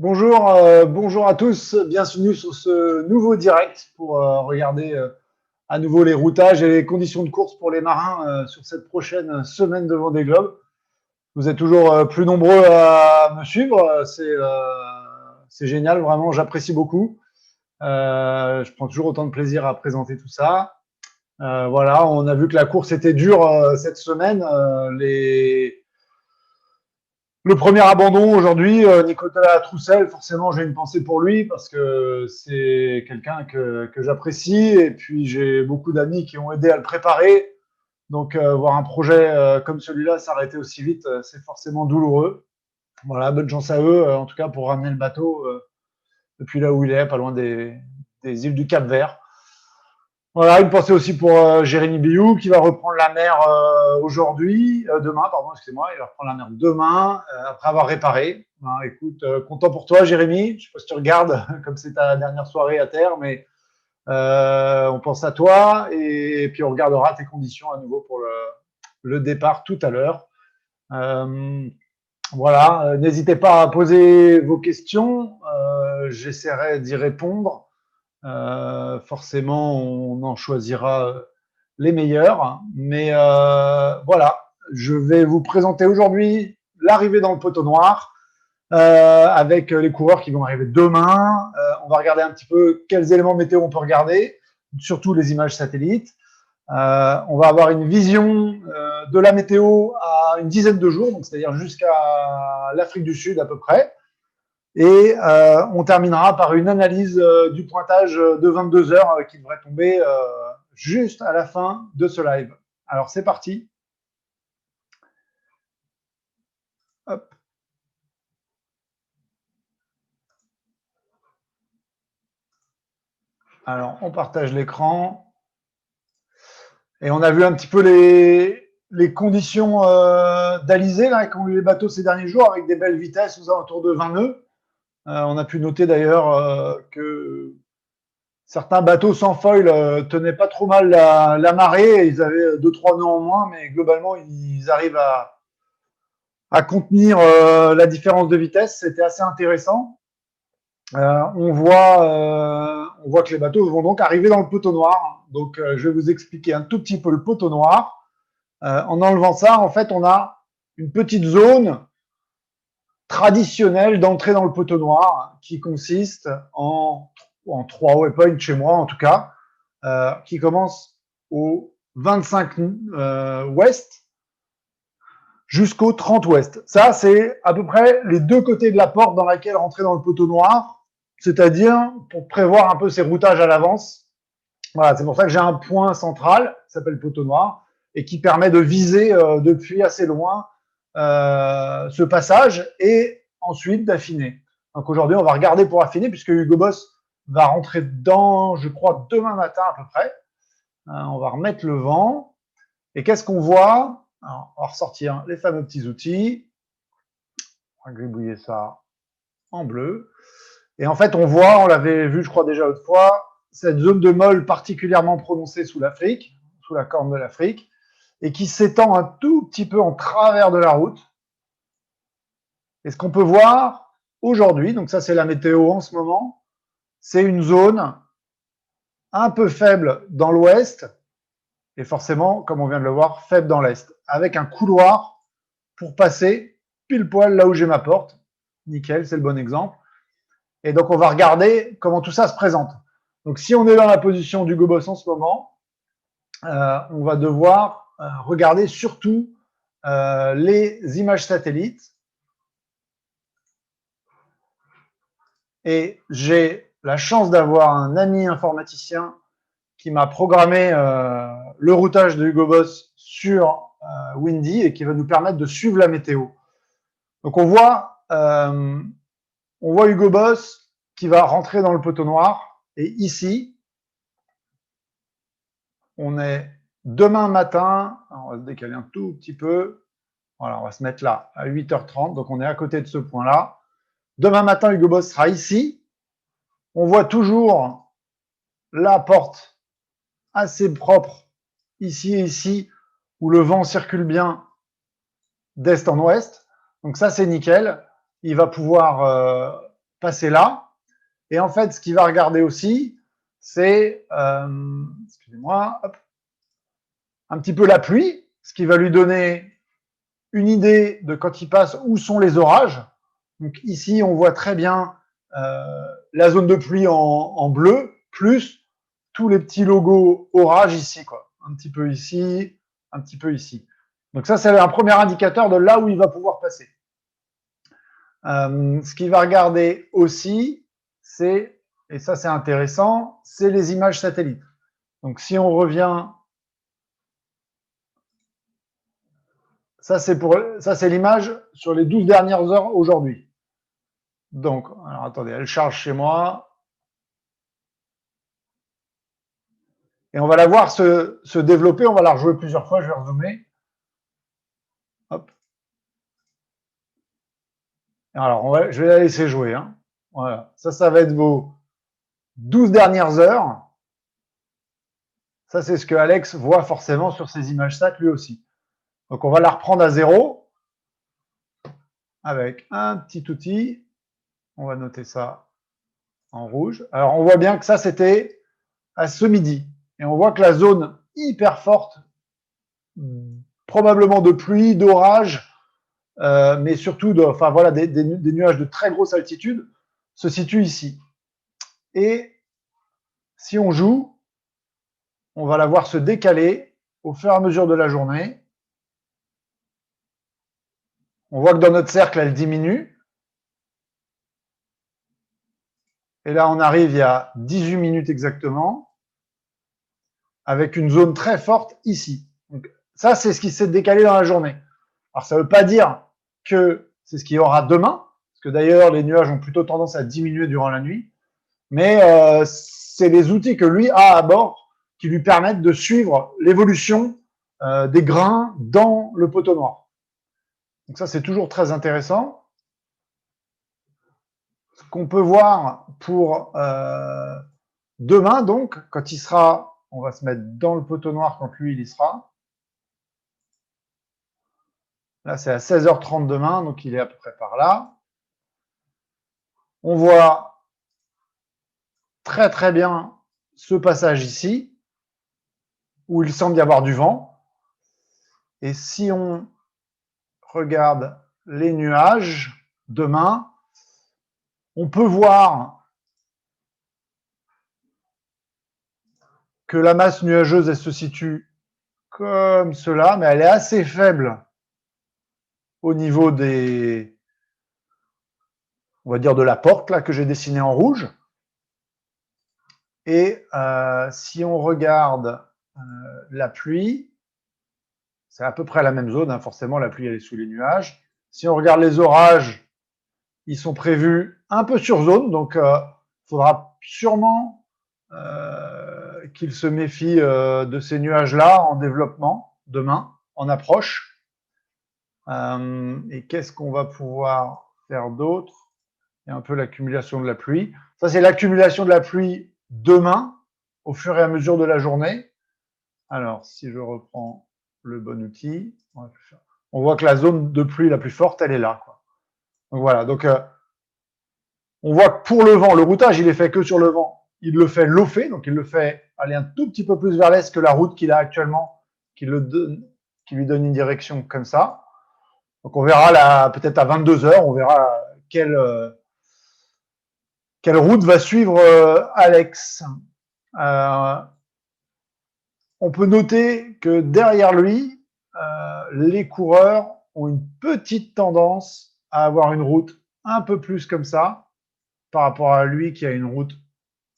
Bonjour, bonjour à tous, bienvenue sur ce nouveau direct pour regarder à nouveau les routages et les conditions de course pour les marins sur cette prochaine semaine de Vendée Globe. Vous êtes toujours plus nombreux à me suivre, c'est génial, vraiment, j'apprécie beaucoup. Je prends toujours autant de plaisir à présenter tout ça. Voilà, on a vu que la course était dure cette semaine. Le premier abandon aujourd'hui, Nicolas Troussel, forcément j'ai une pensée pour lui parce que c'est quelqu'un que j'apprécie et puis j'ai beaucoup d'amis qui ont aidé à le préparer. Donc voir un projet comme celui-là s'arrêter aussi vite, c'est forcément douloureux. Voilà, bonne chance à eux, en tout cas pour ramener le bateau depuis là où il est, pas loin des îles du Cap-Vert. Voilà, une pensée aussi pour Jérémy Biou qui va reprendre la mer demain, pardon, excusez-moi, il va reprendre la mer demain après avoir réparé. Hein, écoute, content pour toi, Jérémy. Je sais pas si tu regardes comme c'est ta dernière soirée à terre, mais on pense à toi et puis on regardera tes conditions à nouveau pour le départ tout à l'heure. Euh, voilà, n'hésitez pas à poser vos questions, j'essaierai d'y répondre. Forcément, on en choisira les meilleurs. Mais voilà, je vais vous présenter aujourd'hui l'arrivée dans le poteau noir avec les coureurs qui vont arriver demain. On va regarder un petit peu quels éléments météo on peut regarder, surtout les images satellites. On va avoir une vision de la météo à une dizaine de jours, donc c'est-à-dire jusqu'à l'Afrique du Sud à peu près. Et on terminera par une analyse du pointage de 22 heures qui devrait tomber juste à la fin de ce live. Alors c'est parti. Hop. Alors on partage l'écran. Et on a vu un petit peu les conditions d'alizé là qu'ont eu les bateaux ces derniers jours avec des belles vitesses aux alentours de 20 nœuds. On a pu noter d'ailleurs que certains bateaux sans foil tenaient pas trop mal la marée. Ils avaient 2-3 nœuds en moins, mais globalement, ils arrivent à contenir la différence de vitesse. C'était assez intéressant. On voit que les bateaux vont donc arriver dans le poteau noir. Donc, je vais vous expliquer un tout petit peu le poteau noir. En enlevant ça, en fait, on a une petite zone traditionnelle d'entrée dans le poteau noir qui consiste en 3 waypoints chez moi, en tout cas, qui commence au 25 ouest jusqu'au 30 ouest. Ça, c'est à peu près les deux côtés de la porte dans laquelle rentrer dans le poteau noir, c'est-à-dire pour prévoir un peu ses routages à l'avance. Voilà, c'est pour ça que j'ai un point central qui s'appelle poteau noir et qui permet de viser depuis assez loin ce passage et ensuite d'affiner. Donc aujourd'hui, on va regarder pour affiner puisque Hugo Boss va rentrer dedans, je crois, demain matin à peu près. On va remettre le vent. Et qu'est-ce qu'on voit? Alors, on va ressortir les fameux petits outils. On va gribouiller ça en bleu. Et en fait, on voit, on l'avait vu, je crois, déjà l'autre fois, cette zone de molle particulièrement prononcée sous l'Afrique, sous la corne de l'Afrique, et qui s'étend un tout petit peu en travers de la route. Et ce qu'on peut voir aujourd'hui, donc ça c'est la météo en ce moment, c'est une zone un peu faible dans l'ouest, et forcément, comme on vient de le voir, faible dans l'est, avec un couloir pour passer pile poil là où j'ai ma porte. Nickel, c'est le bon exemple. Et donc, on va regarder comment tout ça se présente. Donc, si on est dans la position du Gobos en ce moment, on va devoir regarder surtout les images satellites. Et j'ai la chance d'avoir un ami informaticien qui m'a programmé le routage de Hugo Boss sur Windy et qui va nous permettre de suivre la météo. Donc on voit Hugo Boss qui va rentrer dans le poteau noir et ici on est demain matin, on va se décaler un tout petit peu, voilà, on va se mettre là à 8h30, donc on est à côté de ce point-là. Demain matin, Hugo Boss sera ici. On voit toujours la porte assez propre ici et ici, où le vent circule bien d'est en ouest. Donc ça, c'est nickel. Il va pouvoir passer là. Et en fait, ce qu'il va regarder aussi, c'est, excusez-moi, un petit peu la pluie, ce qui va lui donner une idée de quand il passe où sont les orages. Donc ici, on voit très bien la zone de pluie en bleu, plus tous les petits logos orage ici, quoi. Un petit peu ici, un petit peu ici. Donc ça, c'est un premier indicateur de là où il va pouvoir passer. Ce qu'il va regarder aussi, c'est, et ça c'est intéressant, c'est les images satellites. Donc si on revient, ça c'est l'image sur les 12 dernières heures aujourd'hui. Donc, alors attendez, elle charge chez moi. Et on va la voir se développer, on va la rejouer plusieurs fois, je vais rezoomer. Hop. Alors, je vais la laisser jouer. Hein. Voilà. Ça va être vos 12 dernières heures. Ça, c'est ce que Alex voit forcément sur ses images sat lui aussi. Donc, on va la reprendre à 0 avec un petit outil. On va noter ça en rouge. Alors, on voit bien que ça, c'était à ce midi. Et on voit que la zone hyper forte, probablement de pluie, d'orage, mais surtout des nuages de très grosse altitude, se situe ici. Et si on joue, on va la voir se décaler au fur et à mesure de la journée. On voit que dans notre cercle, elle diminue. Et là, on arrive il y a 18 minutes exactement, avec une zone très forte ici. Donc, ça, c'est ce qui s'est décalé dans la journée. Alors, ça ne veut pas dire que c'est ce qu'il y aura demain, parce que d'ailleurs, les nuages ont plutôt tendance à diminuer durant la nuit. Mais c'est les outils que lui a à bord qui lui permettent de suivre l'évolution des grains dans le poteau noir. Donc ça, c'est toujours très intéressant. Ce qu'on peut voir pour demain, donc, quand il sera, on va se mettre dans le poteau noir quand lui, il y sera. Là, c'est à 16h30 demain, donc il est à peu près par là. On voit très très bien ce passage ici, où il semble y avoir du vent. Et si on regarde les nuages demain, on peut voir que la masse nuageuse, elle se situe comme cela, mais elle est assez faible au niveau des, on va dire de la porte là que j'ai dessinée en rouge. Et si on regarde la pluie, c'est à peu près la même zone, hein, forcément la pluie elle est sous les nuages. Si on regarde les orages, ils sont prévus un peu sur zone, donc il faudra sûrement qu'il se méfie de ces nuages-là en développement demain, en approche. Et qu'est-ce qu'on va pouvoir faire d'autre? Il y a un peu l'accumulation de la pluie. Ça, c'est l'accumulation de la pluie demain, au fur et à mesure de la journée. Alors, si je reprends le bon outil, on voit que la zone de pluie la plus forte, elle est là, quoi. Donc voilà, donc on voit que pour le vent, le routage, il est fait que sur le vent. Il le fait lofer, donc il le fait aller un tout petit peu plus vers l'est que la route qu'il a actuellement, qui lui donne une direction comme ça. Donc on verra peut-être à 22h, on verra quelle route va suivre Alex. On peut noter que derrière lui, les coureurs ont une petite tendance à avoir une route un peu plus comme ça, par rapport à lui qui a une route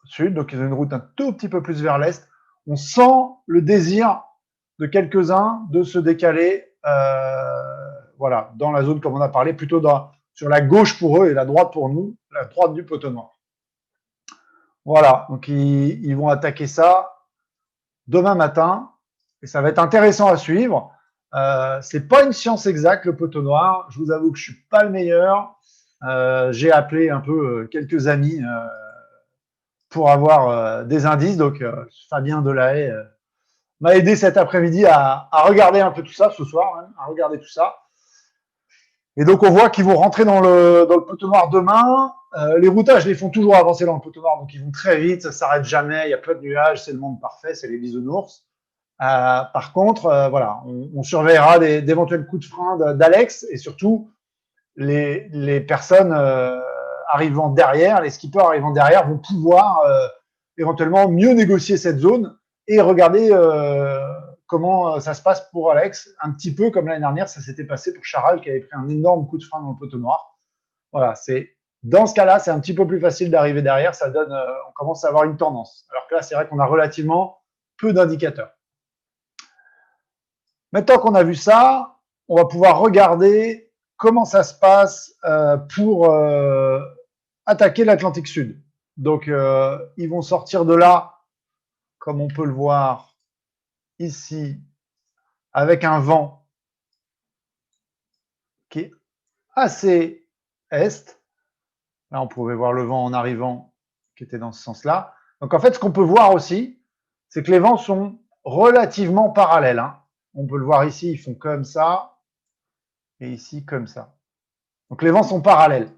sud, donc ils ont une route un tout petit peu plus vers l'est. On sent le désir de quelques-uns de se décaler voilà, dans la zone comme on a parlé, plutôt sur la gauche pour eux et la droite pour nous, la droite du poteau noir. Voilà, donc ils vont attaquer ça demain matin et ça va être intéressant à suivre. C'est pas une science exacte le poteau noir, je vous avoue que je suis pas le meilleur. J'ai appelé un peu quelques amis pour avoir des indices. Donc, Fabien Delahaye m'a aidé cet après-midi à regarder un peu tout ça, ce soir, même, à regarder tout ça. Et donc, on voit qu'ils vont rentrer dans le poteau noir demain. Les routages les font toujours avancer dans le poteau noir, donc ils vont très vite, ça s'arrête jamais, il n'y a pas de nuages, c'est le monde parfait, c'est les bisounours. Par contre, voilà, on surveillera d'éventuels coups de frein d'Alex et surtout les personnes arrivant derrière, les skippers arrivant derrière vont pouvoir éventuellement mieux négocier cette zone et regarder comment ça se passe pour Alex, un petit peu comme l'année dernière, ça s'était passé pour Charal qui avait pris un énorme coup de frein dans le poteau noir. Voilà, dans ce cas-là, c'est un petit peu plus facile d'arriver derrière, ça donne, on commence à avoir une tendance. Alors que là, c'est vrai qu'on a relativement peu d'indicateurs. Maintenant qu'on a vu ça, on va pouvoir regarder comment ça se passe pour attaquer l'Atlantique Sud. Donc, ils vont sortir de là, comme on peut le voir ici, avec un vent qui est assez est. Là, on pouvait voir le vent en arrivant qui était dans ce sens-là. Donc, en fait, ce qu'on peut voir aussi, c'est que les vents sont relativement parallèles. Hein. On peut le voir ici, ils font comme ça, et ici comme ça. Donc, les vents sont parallèles.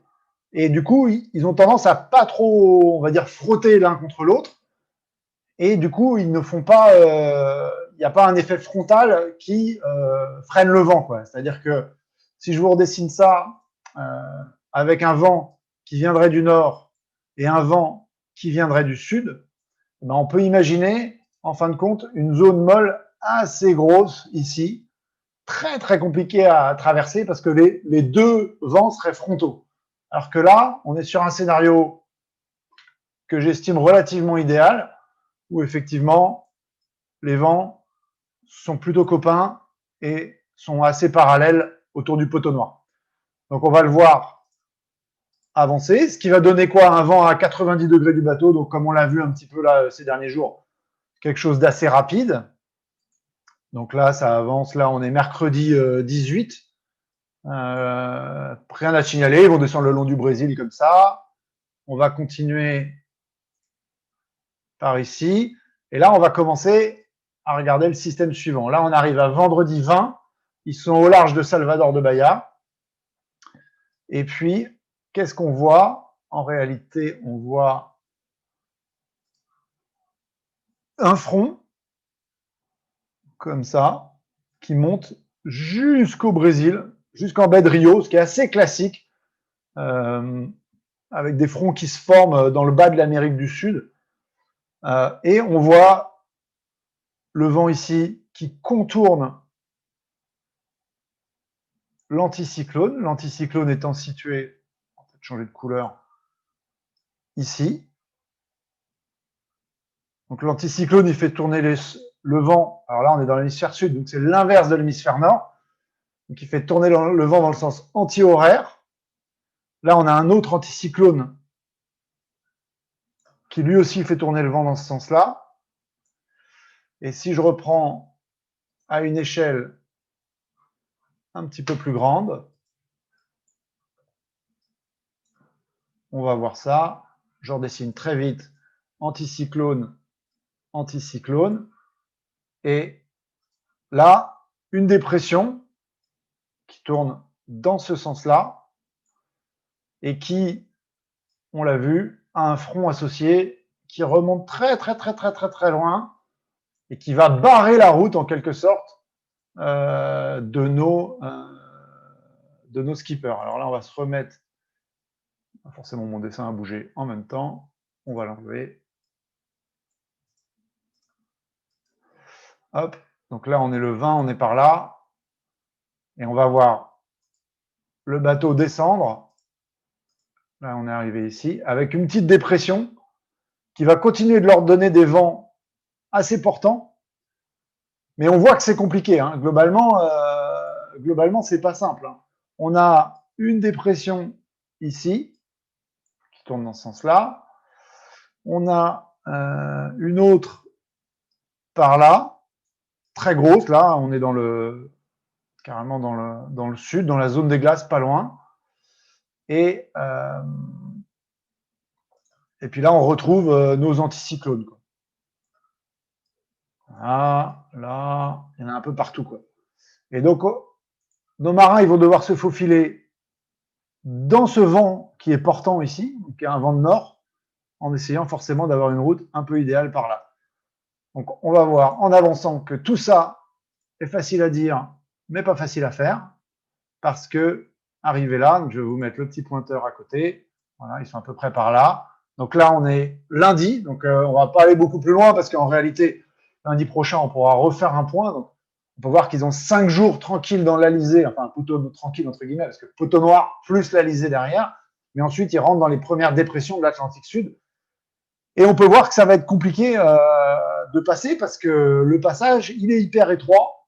Et du coup, ils ont tendance à pas trop, on va dire, frotter l'un contre l'autre. Et du coup, ils ne font pas, il n'y a pas un effet frontal qui freine le vent, quoi. C'est-à-dire que si je vous redessine ça avec un vent qui viendrait du nord et un vent qui viendrait du sud, ben on peut imaginer, en fin de compte, une zone molle assez grosse ici, très très compliquée à traverser parce que les deux vents seraient frontaux. Alors que là, on est sur un scénario que j'estime relativement idéal, où effectivement, les vents sont plutôt copains et sont assez parallèles autour du poteau noir. Donc on va le voir avancer, ce qui va donner quoi? Un vent à 90 degrés du bateau, donc comme on l'a vu un petit peu là ces derniers jours, quelque chose d'assez rapide. Donc là, ça avance, là on est mercredi 18. Rien à signaler, ils vont descendre le long du Brésil comme ça. On va continuer par ici. Et là, on va commencer à regarder le système suivant. Là, on arrive à vendredi 20. Ils sont au large de Salvador de Bahia. Et puis, qu'est-ce qu'on voit? En réalité, on voit un front, comme ça, qui monte jusqu'au Brésil, jusqu'en baie de Rio, ce qui est assez classique, avec des fronts qui se forment dans le bas de l'Amérique du Sud. Et on voit le vent ici qui contourne l'anticyclone. L'anticyclone étant situé, on va peut-être changer de couleur, ici. Donc l'anticyclone, il fait tourner le vent. Alors là, on est dans l'hémisphère sud, donc c'est l'inverse de l'hémisphère nord. Donc il fait tourner le vent dans le sens anti-horaire. Là, on a un autre anticyclone qui lui aussi fait tourner le vent dans ce sens-là. Et si je reprends à une échelle un petit peu plus grande, on va voir ça. Je redessine très vite anticyclone, anticyclone. Et là, une dépression qui tourne dans ce sens-là et qui, on l'a vu, a un front associé qui remonte très très très très très très loin et qui va barrer la route en quelque sorte de nos skippers. Alors là, on va se remettre. Forcément, mon dessin a bougé en même temps. On va l'enlever. Hop. Donc là, on est le 20, on est par là. Et on va voir le bateau descendre. Là, on est arrivé ici, avec une petite dépression qui va continuer de leur donner des vents assez portants. Mais on voit que c'est compliqué. Hein. Globalement, c'est pas simple. Hein. On a une dépression ici, qui tourne dans ce sens-là. On a une autre par là, très grosse. Là, on est carrément dans le sud, dans la zone des glaces, pas loin. Et puis là, on retrouve nos anticyclones. Quoi. Là, il y en a un peu partout. Quoi. Et donc, nos marins, ils vont devoir se faufiler dans ce vent qui est portant ici, donc il y a un vent de nord, en essayant forcément d'avoir une route un peu idéale par là. Donc on va voir en avançant que tout ça est facile à dire, mais pas facile à faire, parce que arrivé là, donc je vais vous mettre le petit pointeur à côté, voilà, ils sont à peu près par là. Donc là, on est lundi, donc on va pas aller beaucoup plus loin, parce qu'en réalité, lundi prochain, on pourra refaire un point. Donc on peut voir qu'ils ont 5 jours tranquilles dans l'Alizé, enfin un poteau tranquille entre guillemets, parce que poteau noir plus l'Alizé derrière, mais ensuite ils rentrent dans les premières dépressions de l'Atlantique Sud. Et on peut voir que ça va être compliqué de passer, parce que le passage, il est hyper étroit.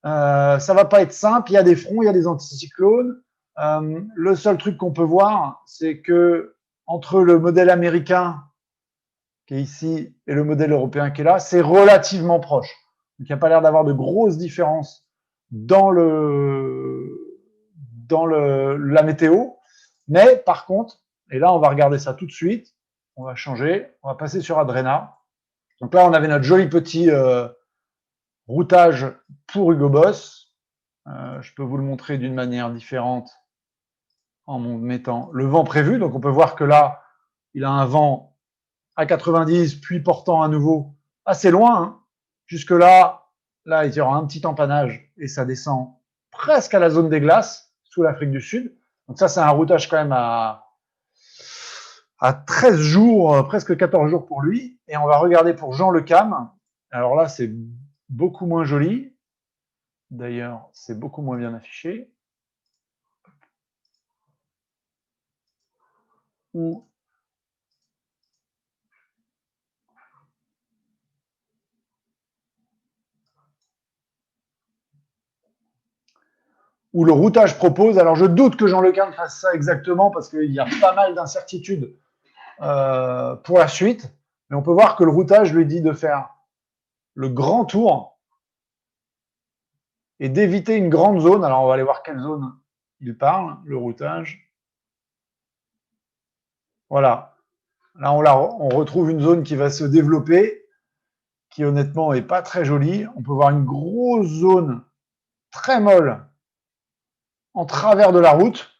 Ça va pas être simple. Il y a des fronts, il y a des anticyclones. Le seul truc qu'on peut voir, c'est que entre le modèle américain qui est ici et le modèle européen qui est là, c'est relativement proche. Donc il n'y a pas l'air d'avoir de grosses différences dans la météo. Mais par contre, et là on va regarder ça tout de suite, on va changer, on va passer sur Adrena. Donc là on avait notre joli petit routage pour Hugo Boss. Je peux vous le montrer d'une manière différente en mettant le vent prévu. Donc on peut voir que là, il a un vent à 90, puis portant à nouveau assez loin. Hein. Jusque là, il y aura un petit empannage et ça descend presque à la zone des glaces sous l'Afrique du Sud. Donc ça, c'est un routage quand même à 13 jours, presque 14 jours pour lui. Et on va regarder pour Jean Le Cam. Alors là, c'est beaucoup moins joli. D'ailleurs, c'est beaucoup moins bien affiché. Où le routage propose. Alors, je doute que Jean Le Cam fasse ça exactement parce qu'il y a pas mal d'incertitudes pour la suite. Mais on peut voir que le routage lui dit de faire le grand tour et d'éviter une grande zone. Alors, on va aller voir quelle zone il parle, le routage. Voilà. Là, on retrouve une zone qui va se développer, qui honnêtement est pas très jolie. On peut voir une grosse zone très molle en travers de la route,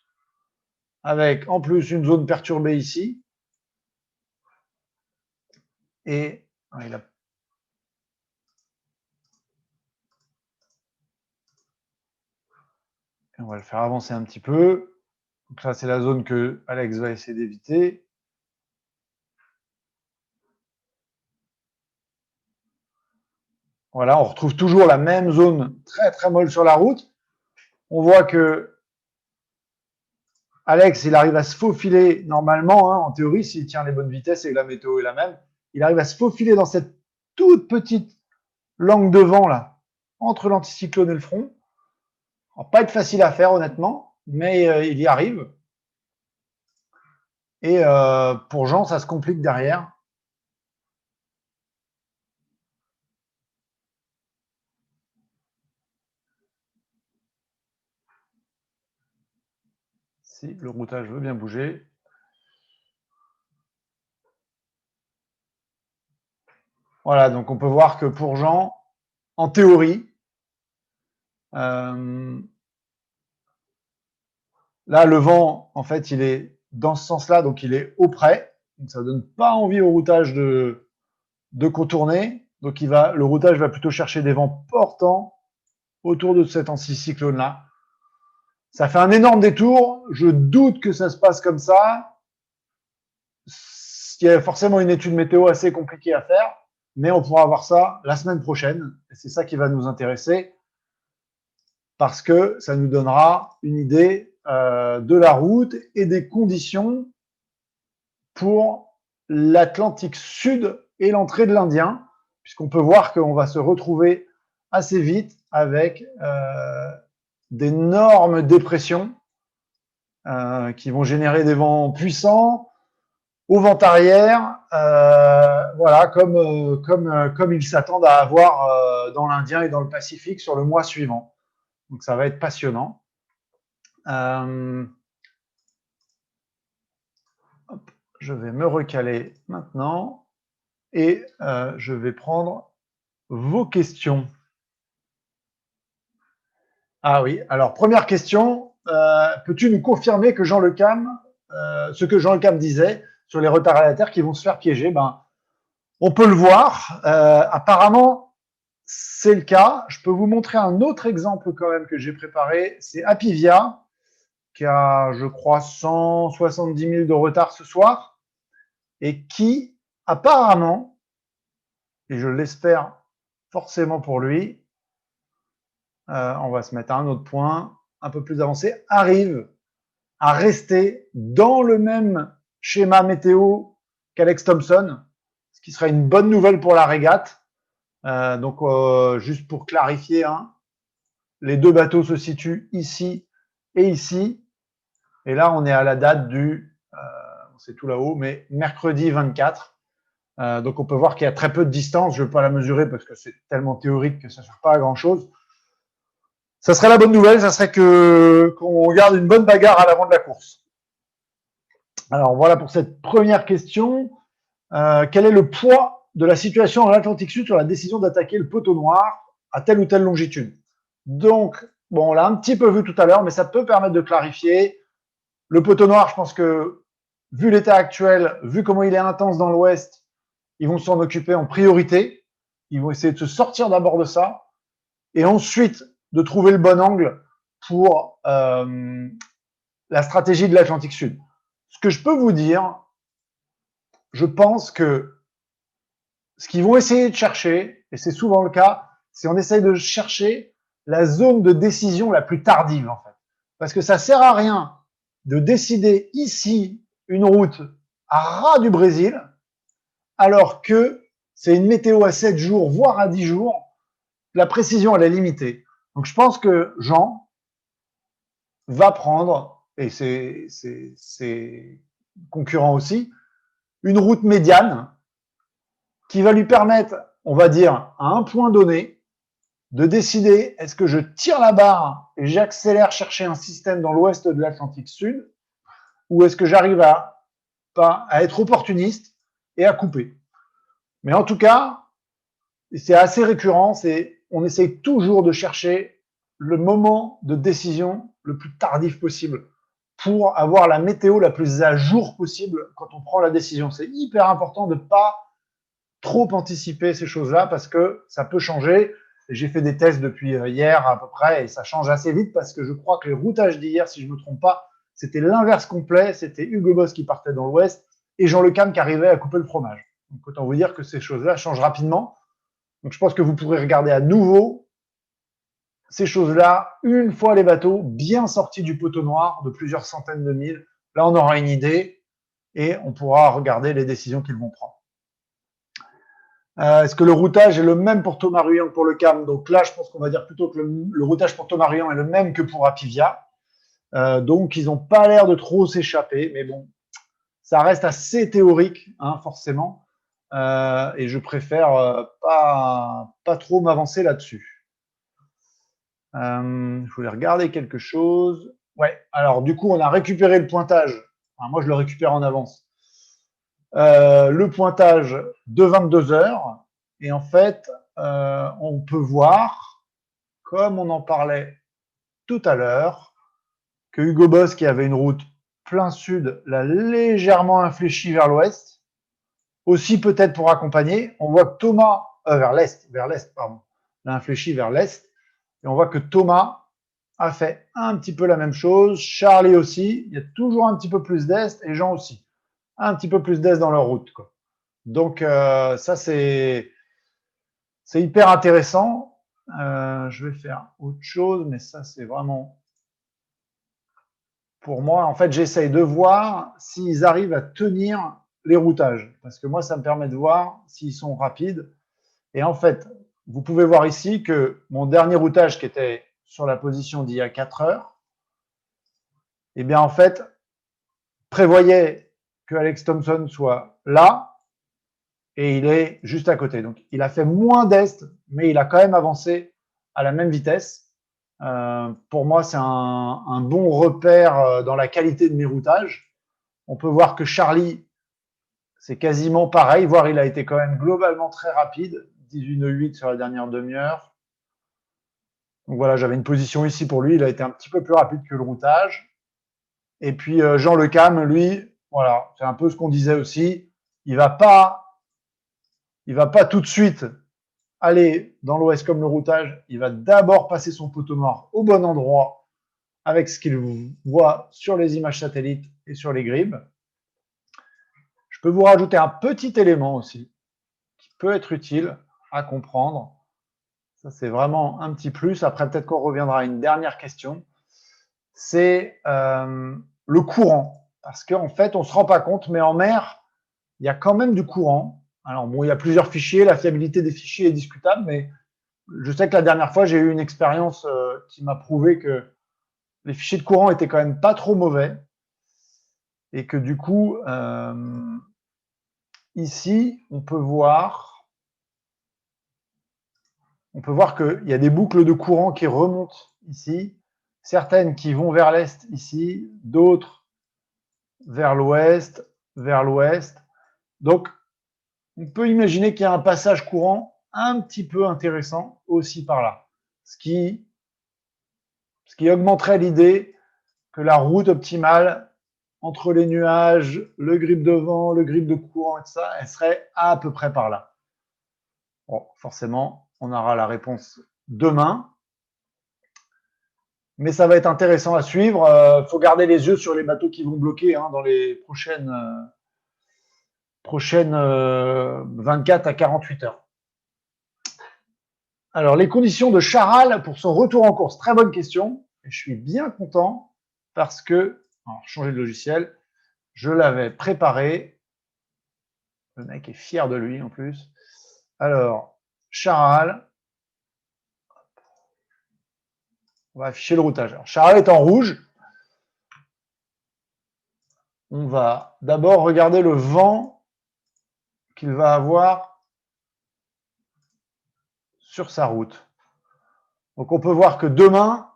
avec en plus une zone perturbée ici. Et on va le faire avancer un petit peu. Donc là, c'est la zone que Alex va essayer d'éviter. Voilà, on retrouve toujours la même zone très très molle sur la route. On voit que Alex, il arrive à se faufiler normalement, hein, en théorie, s'il tient les bonnes vitesses et que la météo est la même. Il arrive à se faufiler dans cette toute petite langue de vent là, entre l'anticyclone et le front. Ça va pas être facile à faire honnêtement, mais il y arrive. Et pour Jean, ça se complique derrière. Si le routage veut bien bouger. Voilà, donc on peut voir que pour Jean, en théorie, là, le vent, en fait, il est dans ce sens-là, donc il est auprès. Donc ça ne donne pas envie au routage de contourner. Donc le routage va plutôt chercher des vents portants autour de cet anticyclone-là. Ça fait un énorme détour. Je doute que ça se passe comme ça. Il y a forcément une étude météo assez compliquée à faire, mais on pourra voir ça la semaine prochaine. Et c'est ça qui va nous intéresser, parce que ça nous donnera une idée de la route et des conditions pour l'Atlantique Sud et l'entrée de l'Indien, puisqu'on peut voir qu'on va se retrouver assez vite avec d'énormes dépressions qui vont générer des vents puissants au vent arrière, voilà, comme ils s'attendent à avoir dans l'Indien et dans le Pacifique sur le mois suivant. Donc ça va être passionnant. Hop, je vais me recaler maintenant et je vais prendre vos questions. Ah oui, alors première question, peux-tu nous confirmer que Jean Le Cam ce que Jean Le Cam disait sur les retardataires qui vont se faire piéger. Ben, on peut le voir. Apparemment, c'est le cas. Je peux vous montrer un autre exemple quand même que j'ai préparé. C'est Apivia, qui a, je crois, 170 000 de retard ce soir et qui, apparemment, et je l'espère forcément pour lui, on va se mettre à un autre point, un peu plus avancé, arrive à rester dans le même schéma météo qu'Alex Thompson, ce qui serait une bonne nouvelle pour la régate. Donc, juste pour clarifier, hein, les deux bateaux se situent ici et ici. Et là, on est à la date du, c'est tout là-haut, mais mercredi 24. Donc, on peut voir qu'il y a très peu de distance. Je ne vais pas la mesurer parce que c'est tellement théorique que ça ne sert pas à grand-chose. Ça serait la bonne nouvelle, ça serait qu'on garde une bonne bagarre à l'avant de la course. Alors, voilà pour cette première question. Quel est le poids de la situation en Atlantique Sud sur la décision d'attaquer le poteau noir à telle ou telle longitude? Donc, bon, on l'a un petit peu vu tout à l'heure, mais ça peut permettre de clarifier. Le poteau noir, je pense que, vu l'état actuel, vu comment il est intense dans l'ouest, ils vont s'en occuper en priorité. Ils vont essayer de se sortir d'abord de ça. Et ensuite, de trouver le bon angle pour la stratégie de l'Atlantique Sud. Ce que je peux vous dire, je pense que ce qu'ils vont essayer de chercher, et c'est souvent le cas, c'est on essaye de chercher la zone de décision la plus tardive, en fait. Parce que ça sert à rien de décider ici une route à ras du Brésil, alors que c'est une météo à 7 jours, voire à 10 jours. La précision, elle est limitée. Donc, je pense que Jean va prendre, et c'est concurrent aussi, une route médiane qui va lui permettre, on va dire, à un point donné, de décider est-ce que je tire la barre et j'accélère chercher un système dans l'ouest de l'Atlantique Sud, ou est-ce que j'arrive à être opportuniste et à couper. Mais en tout cas, c'est assez récurrent, on essaye toujours de chercher le moment de décision le plus tardif possible pour avoir la météo la plus à jour possible quand on prend la décision. C'est hyper important de ne pas trop anticiper ces choses-là parce que ça peut changer. J'ai fait des tests depuis hier à peu près et ça change assez vite parce que je crois que les routages d'hier, si je ne me trompe pas, c'était l'inverse complet. C'était Hugo Boss qui partait dans l'ouest et Jean Le Cam qui arrivait à couper le fromage. Donc autant vous dire que ces choses-là changent rapidement. Donc je pense que vous pourrez regarder à nouveau ces choses-là une fois les bateaux bien sortis du poteau noir de plusieurs centaines de milles. Là, on aura une idée et on pourra regarder les décisions qu'ils vont prendre. Est-ce que le routage est le même pour Thomas Ruyant que pour le CAM? Donc là, je pense qu'on va dire plutôt que le routage pour Thomas Ruyant est le même que pour Apivia. Donc, ils n'ont pas l'air de trop s'échapper. Mais bon, ça reste assez théorique, hein, forcément. Et je préfère pas trop m'avancer là-dessus. Je voulais regarder quelque chose. Ouais, alors du coup, on a récupéré le pointage. Enfin, moi, je le récupère en avance. Le pointage de 22 heures. Et en fait, on peut voir, comme on en parlait tout à l'heure, que Hugo Boss, qui avait une route plein sud, l'a légèrement infléchi vers l'ouest. Aussi peut-être pour accompagner. On voit que Thomas, vers l'est, pardon, l'a infléchi vers l'est. Et on voit que Thomas a fait un petit peu la même chose. Charlie aussi. Il y a toujours un petit peu plus d'est et Jean aussi. Un petit peu plus d'est dans leur route, quoi. Donc, ça, c'est hyper intéressant. Je vais faire autre chose, mais ça, c'est vraiment pour moi. En fait, j'essaye de voir s'ils arrivent à tenir les routages. Parce que moi, ça me permet de voir s'ils sont rapides. Et en fait, vous pouvez voir ici que mon dernier routage qui était sur la position d'il y a 4 heures, eh bien, en fait, prévoyait que Alex Thompson soit là et il est juste à côté. Donc, il a fait moins d'est, mais il a quand même avancé à la même vitesse. Pour moi, c'est un bon repère dans la qualité de mes routages. On peut voir que Charlie, c'est quasiment pareil, voire il a été quand même globalement très rapide, 18,8 sur la dernière demi-heure. Donc voilà, j'avais une position ici pour lui, il a été un petit peu plus rapide que le routage. Et puis Jean Le Cam, lui, voilà, c'est un peu ce qu'on disait aussi. Il va pas tout de suite aller dans l'OS comme le routage. Il va d'abord passer son poteau mort au bon endroit avec ce qu'il voit sur les images satellites et sur les grilles. Je peux vous rajouter un petit élément aussi qui peut être utile à comprendre. Ça, c'est vraiment un petit plus. Après, peut-être qu'on reviendra à une dernière question. C'est le courant. Parce qu'en fait, on ne se rend pas compte, mais en mer, il y a quand même du courant. Alors, bon, il y a plusieurs fichiers. La fiabilité des fichiers est discutable, mais je sais que la dernière fois, j'ai eu une expérience qui m'a prouvé que les fichiers de courant étaient quand même pas trop mauvais. Et que du coup, ici, on peut voir qu'il y a des boucles de courant qui remontent ici, certaines qui vont vers l'est ici, d'autres vers l'ouest, vers l'ouest. Donc, on peut imaginer qu'il y a un passage courant un petit peu intéressant aussi par là, ce qui augmenterait l'idée que la route optimale entre les nuages, le grip de vent, le grip de courant et tout ça, elle serait à peu près par là. Bon, forcément, on aura la réponse demain. Mais ça va être intéressant à suivre. Il faut garder les yeux sur les bateaux qui vont bloquer dans les prochaines 24 à 48 heures. Alors, les conditions de Charal pour son retour en course. Très bonne question. Et je suis bien content parce que, alors, changer de logiciel, je l'avais préparé. Le mec est fier de lui en plus. Alors, Charal. On va afficher le routage. Alors, Charal est en rouge. On va d'abord regarder le vent qu'il va avoir sur sa route. Donc on peut voir que demain,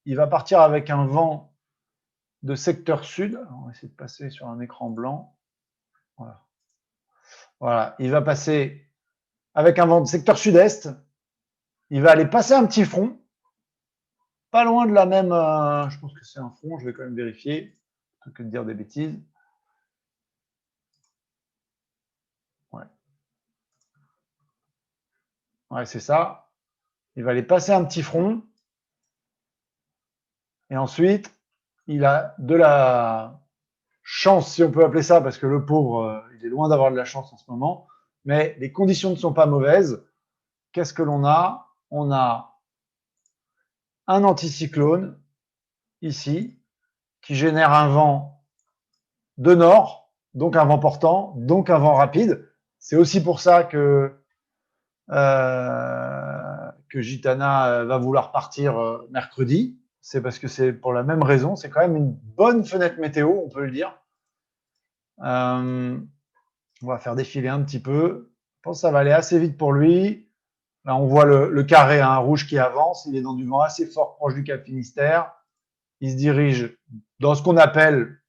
il va partir avec un vent de secteur sud. On va essayer de passer sur un écran blanc. Voilà. Voilà. Il va passer avec un vent de secteur sud-est. Il va aller passer un petit front. Pas loin de la même... je pense que c'est un front, je vais quand même vérifier, plutôt que de dire des bêtises. Ouais. Ouais, c'est ça. Il va aller passer un petit front. Et ensuite, il a de la chance, si on peut appeler ça, parce que le pauvre, il est loin d'avoir de la chance en ce moment. Mais les conditions ne sont pas mauvaises. Qu'est-ce que l'on a? On a un anticyclone ici qui génère un vent de nord, donc un vent portant, donc un vent rapide. C'est aussi pour ça que Gitana va vouloir partir mercredi. C'est parce que c'est pour la même raison. C'est quand même une bonne fenêtre météo, on peut le dire. On va faire défiler un petit peu. Je pense que ça va aller assez vite pour lui. Là, on voit le carré, un rouge qui avance. Il est dans du vent assez fort proche du Cap Finistère. Il se dirige dans ce qu'on appelle,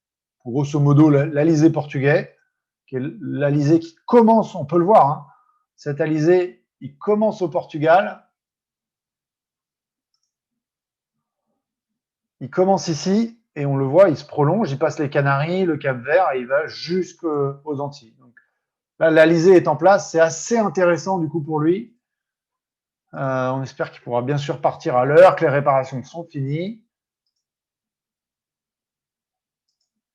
grosso modo, l'Alizé portugais, qui est l'Alizé qui commence, on peut le voir, hein, cet Alizé, il commence au Portugal. Il commence ici et on le voit, il se prolonge, il passe les Canaries, le Cap-Vert et il va jusqu'aux Antilles. Donc, là, l'Alizé est en place, c'est assez intéressant du coup pour lui. On espère qu'il pourra bien sûr partir à l'heure, que les réparations sont finies.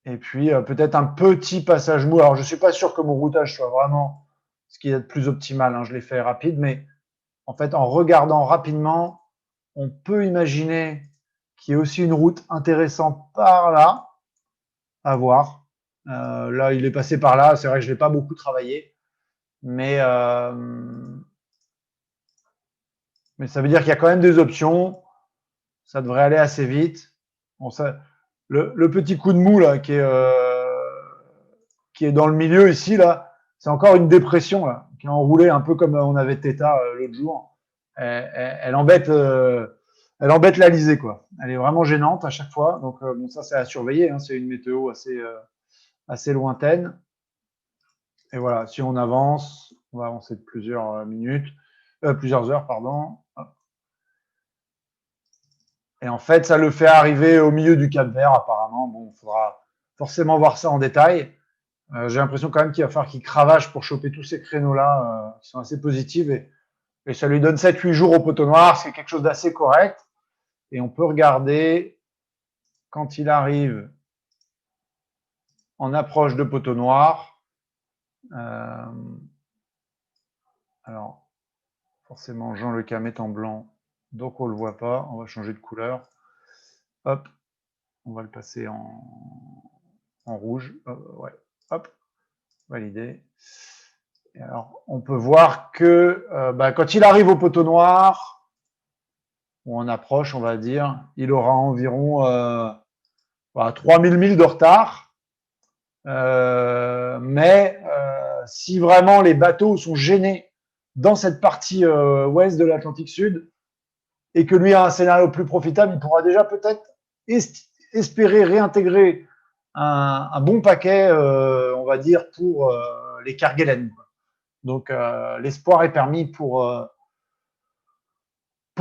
Et puis peut-être un petit passage mou. Alors je ne suis pas sûr que mon routage soit vraiment ce qui est le plus optimal. Hein. Je l'ai fait rapide, mais en fait en regardant rapidement, on peut imaginer qu'il y ait aussi une route intéressante par là à voir. Là, il est passé par là. C'est vrai que je ne l'ai pas beaucoup travaillé, mais ça veut dire qu'il y a quand même des options. Ça devrait aller assez vite. Bon, ça, le petit coup de mou là qui est dans le milieu ici là, c'est encore une dépression là, qui est enroulée un peu comme on avait Theta l'autre jour. Elle embête l'Alizé quoi. Elle est vraiment gênante à chaque fois. Donc bon, ça c'est à surveiller. Hein. C'est une météo assez lointaine. Et voilà, si on avance, on va avancer de plusieurs minutes, plusieurs heures pardon. Et en fait, ça le fait arriver au milieu du Cap-Vert, apparemment. Bon, il faudra forcément voir ça en détail. J'ai l'impression quand même qu'il va falloir qu'il cravache pour choper tous ces créneaux-là qui sont assez positifs. Et ça lui donne 7-8 jours au poteau noir, c'est quelque chose d'assez correct. Et on peut regarder quand il arrive en approche de poteau noir. Alors, forcément, Jean Le Cam est en blanc, donc on ne le voit pas. On va changer de couleur. Hop, on va le passer en rouge. Ouais, hop, validé. Et alors, on peut voir que quand il arrive au poteau noir, ou en approche, on va dire, il aura environ 3000 milles de retard. Mais si vraiment les bateaux sont gênés dans cette partie ouest de l'Atlantique Sud et que lui a un scénario plus profitable, il pourra déjà peut-être espérer réintégrer un bon paquet, on va dire, pour les Kerguelen. Donc l'espoir est permis pour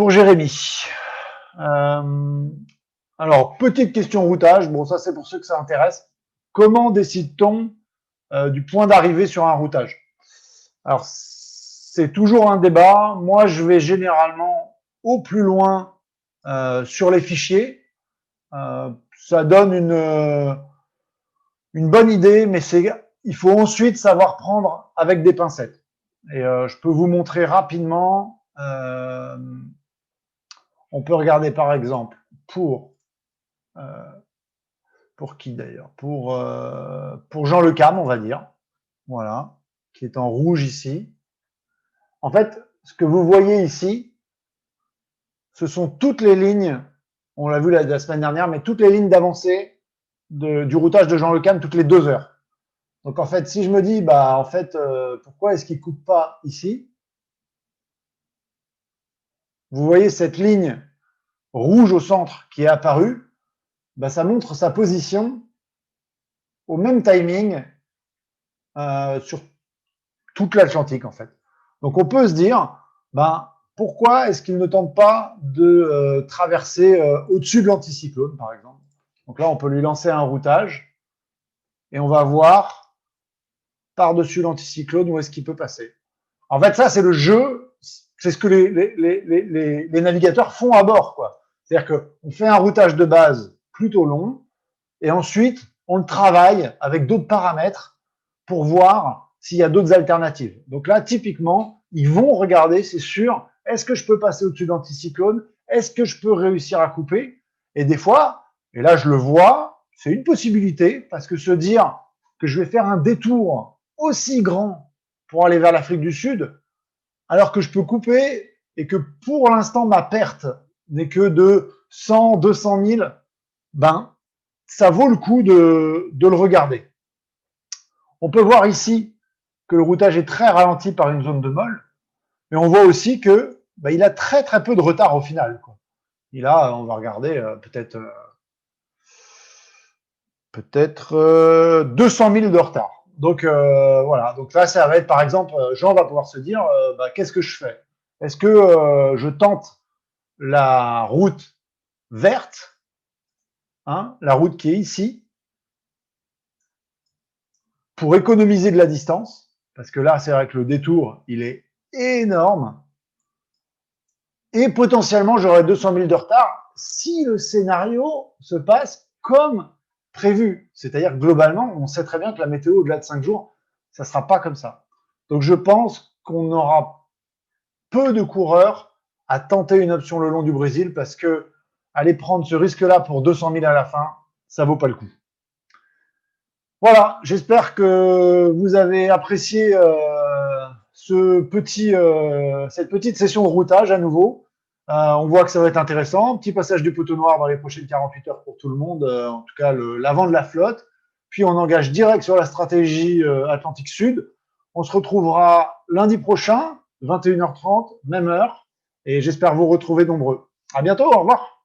Jérémy. Alors, petite question routage, bon ça c'est pour ceux que ça intéresse. Comment décide-t-on du point d'arrivée sur un routage? Alors, c'est toujours un débat. Moi, je vais généralement au plus loin sur les fichiers. Ça donne une bonne idée, mais il faut ensuite savoir prendre avec des pincettes. Et je peux vous montrer rapidement. On peut regarder par exemple pour qui d'ailleurs pour Jean Le Cam, on va dire. Voilà, qui est en rouge ici. En fait, ce que vous voyez ici, ce sont toutes les lignes, on l'a vu la semaine dernière, mais toutes les lignes d'avancée du routage de Jean Le Cam toutes les 2 heures. Donc en fait, si je me dis, pourquoi est-ce qu'il ne coupe pas ici? Vous voyez cette ligne rouge au centre qui est apparue, ça montre sa position au même timing sur toute l'Atlantique en fait. Donc on peut se dire, pourquoi est-ce qu'il ne tente pas de traverser au-dessus de l'anticyclone, par exemple? Donc là, on peut lui lancer un routage et on va voir par-dessus l'anticyclone où est-ce qu'il peut passer. En fait, ça, c'est le jeu, c'est ce que les navigateurs font à bord, quoi. C'est-à-dire qu'on fait un routage de base plutôt long et ensuite, on le travaille avec d'autres paramètres pour voir s'il y a d'autres alternatives. Donc là, typiquement, ils vont regarder, c'est sûr, est-ce que je peux passer au-dessus de l'anticyclone? Est-ce que je peux réussir à couper? Et des fois, et là je le vois, c'est une possibilité, parce que se dire que je vais faire un détour aussi grand pour aller vers l'Afrique du Sud, alors que je peux couper et que pour l'instant ma perte n'est que de 100, 200 000, ça vaut le coup de le regarder. On peut voir ici que le routage est très ralenti par une zone de molle, mais on voit aussi que il a très très peu de retard au final, quoi. Il a, on va regarder, peut-être 200 000 de retard. Donc voilà, donc là ça va être par exemple, Jean va pouvoir se dire, qu'est-ce que je fais? Est-ce que je tente la route verte, la route qui est ici, pour économiser de la distance, parce que là c'est vrai que le détour il est énorme, et potentiellement j'aurai 200 000 de retard si le scénario se passe comme prévu. C'est-à-dire que globalement, on sait très bien que la météo au-delà de 5 jours, ça ne sera pas comme ça. Donc je pense qu'on aura peu de coureurs à tenter une option le long du Brésil parce que aller prendre ce risque-là pour 200 000 à la fin, ça vaut pas le coup. Voilà, j'espère que vous avez apprécié cette petite session de routage à nouveau. On voit que ça va être intéressant. Petit passage du poteau noir dans les prochaines 48 heures pour tout le monde, en tout cas l'avant de la flotte. Puis on engage direct sur la stratégie Atlantique Sud. On se retrouvera lundi prochain, 21h30, même heure. Et j'espère vous retrouver nombreux. À bientôt, au revoir.